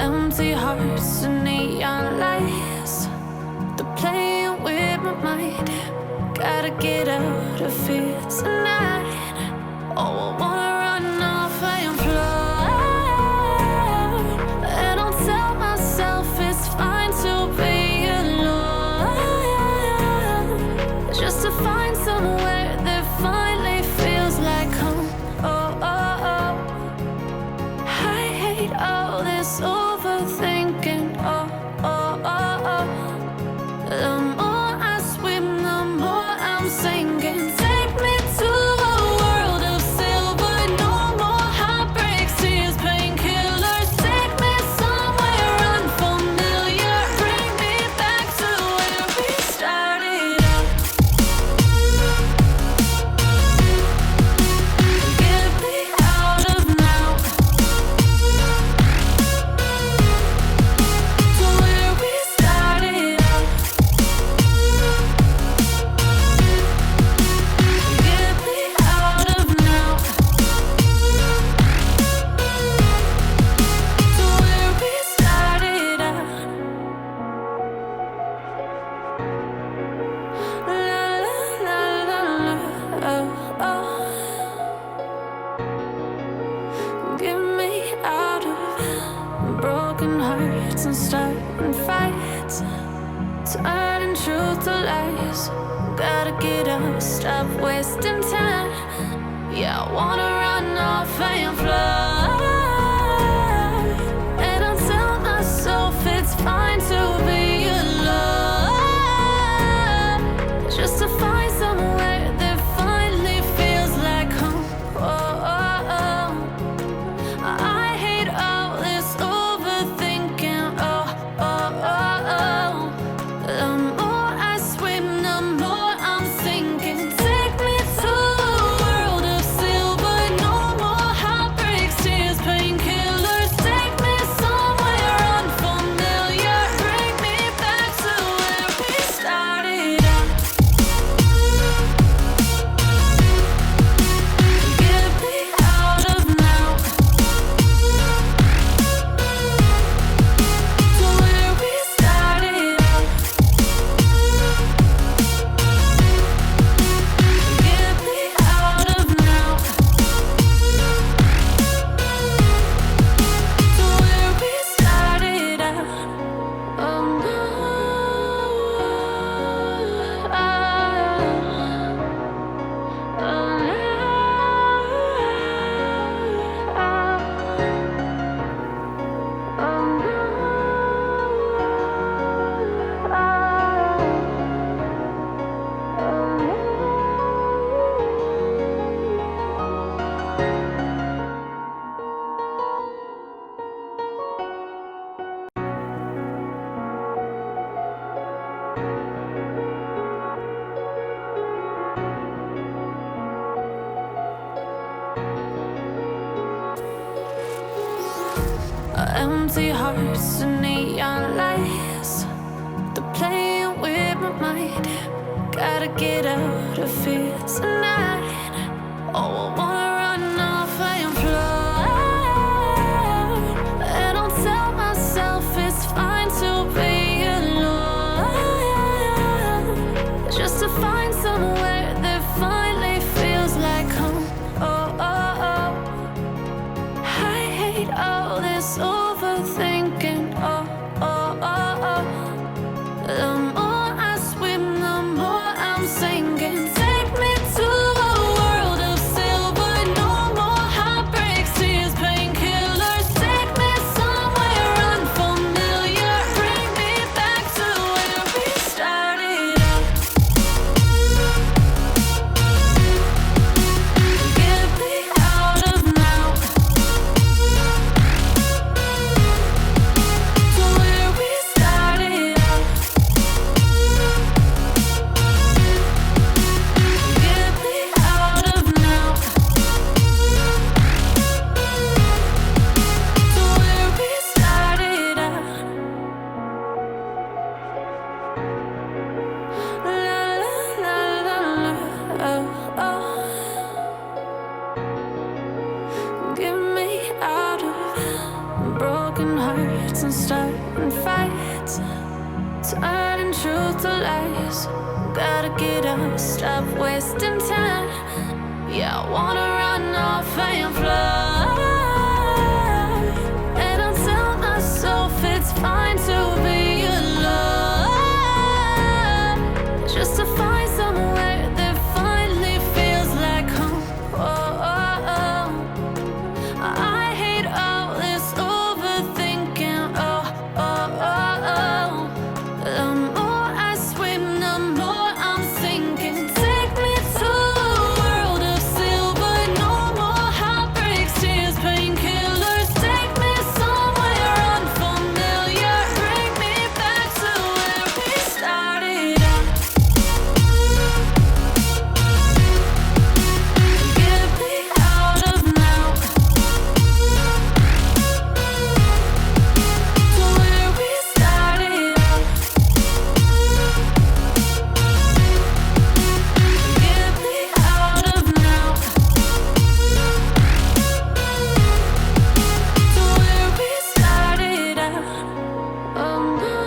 Empty hearts and neon lights, they're playing with my mind. Gotta get out of here tonight. Oh, I wanna run off and fly, and I'll tell myself it's fine to be alone, just to find somewhere that finally feels like home. Oh, oh, oh. I hate all this overthinking. Oh, oh, oh, oh. The more I swim, the more I'm sinking. Take me to a world of silver. No more heartbreaks, tears, painkillers. Take me somewhere unfamiliar. Bring me back to where we started out. Get me out of now, to where we started out. Get me out of now, to where we started out. La la la la la, oh, oh. Get me out of broken hearts and starting fights, turning truth to lies. Gotta get up, stop wasting time. Yeah, I wanna run off and fly, and I'll tell myself it's fine to be alone, just to find somewhere that finally feels like home. Oh, oh, oh. I hate all this overthinking. Oh, oh, oh, oh. The more I swim, the more I'm sinking. Take me to a world of silver. No more heartbreaks, tears, painkillers. Take me somewhere unfamiliar. Bring me back to where we started out. Get me out of now, to where we started out. Get me out of now, to where we started out. Oh no, oh empty hearts and neon lights, they're playing with my mind. Gotta get out of here tonight. Oh, I wanna run off and fly, and I'll tell myself it's fine to be alone, just to find somewhere that finally feels like home. Oh, oh, oh. I hate all this overthinking. Oh, oh, fights, turning truth to lies. Gotta get up, stop wasting time. Yeah, I wanna run off and fly. And I tell myself it's fine to be alone, just to find somewhere that finally feels like home. Oh, oh, oh. I hate all this overthinking. Oh, oh, oh, oh. The more I swim, the more I'm sinking. Take me to a world of silver. No more heartbreaks, tears, painkillers. Take me somewhere unfamiliar. Bring me back to where we started out. Get me out of now, to where we started out. Get me out of now, to where we started out. Oh no,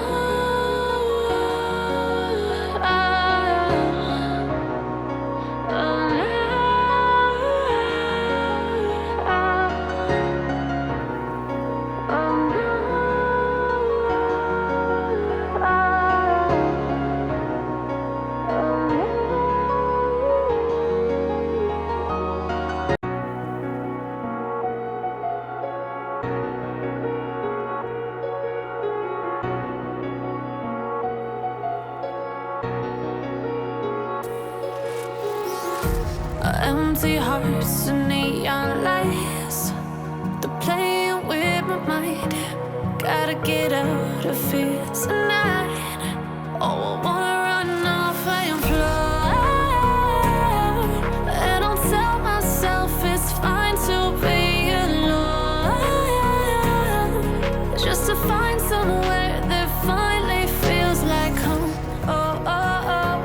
empty hearts and neon lights, they're playing with my mind. Gotta get out of here tonight. Oh, I wanna run off and fly. And I'll tell myself it's fine to be alone, just to find somewhere that finally feels like home. Oh, oh, oh.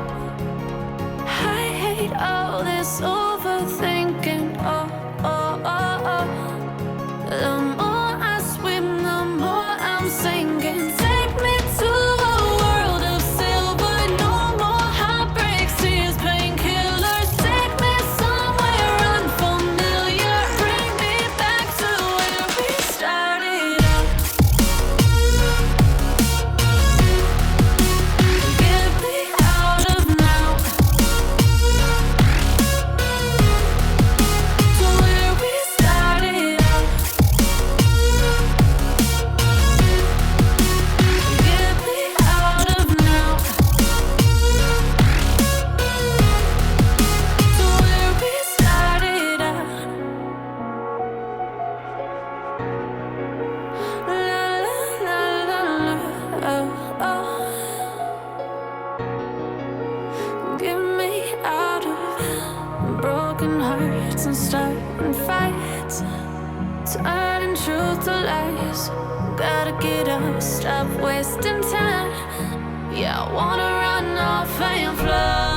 I hate all this overthinking. Oh, oh, oh, oh. The more I swim, the more I'm sinking. Take me to a world of silver. No more heartbreaks, tears, painkillers. Take me somewhere unfamiliar. Bring me back to where we started out. Get me out of now, to where we started out. Get me out of now, to where we started out. La la la la la, oh, oh. Get me out of broken hearts and starting fights, turning truth to lies. Gotta get up, stop wasting time. Yeah, I wanna run off and fly.